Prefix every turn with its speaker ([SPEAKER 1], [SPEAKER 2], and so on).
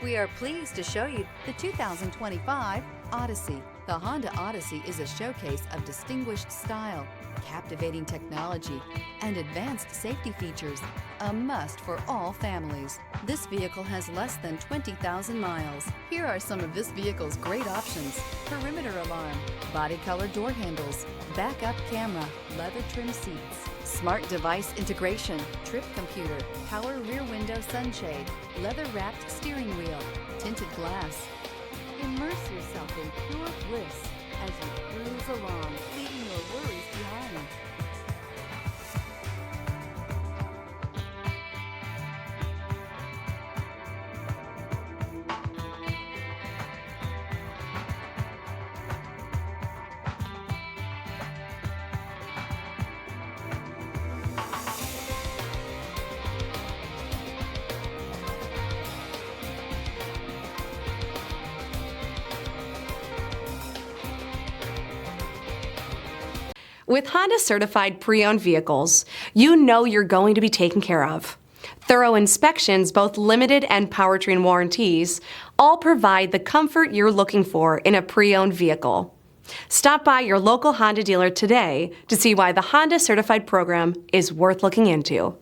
[SPEAKER 1] We are pleased to show you the 2025 Odyssey. The Honda Odyssey is a showcase of distinguished style, captivating technology, and advanced safety features, a must for all families. This vehicle has less than 20,000 miles. Here are some of this vehicle's great options: perimeter alarm, body color door handles, backup camera, leather trim seats, smart device integration, trip computer, power rear window sunshade, leather wrapped steering wheel, tinted glass. Immerse yourself in pure bliss as you cruise along, leaving your worries behind.
[SPEAKER 2] With Honda certified pre-owned vehicles, you know you're going to be taken care of. Thorough inspections, both limited and powertrain warranties, all provide the comfort you're looking for in a pre-owned vehicle. Stop by your local Honda dealer today to see why the Honda certified program is worth looking into.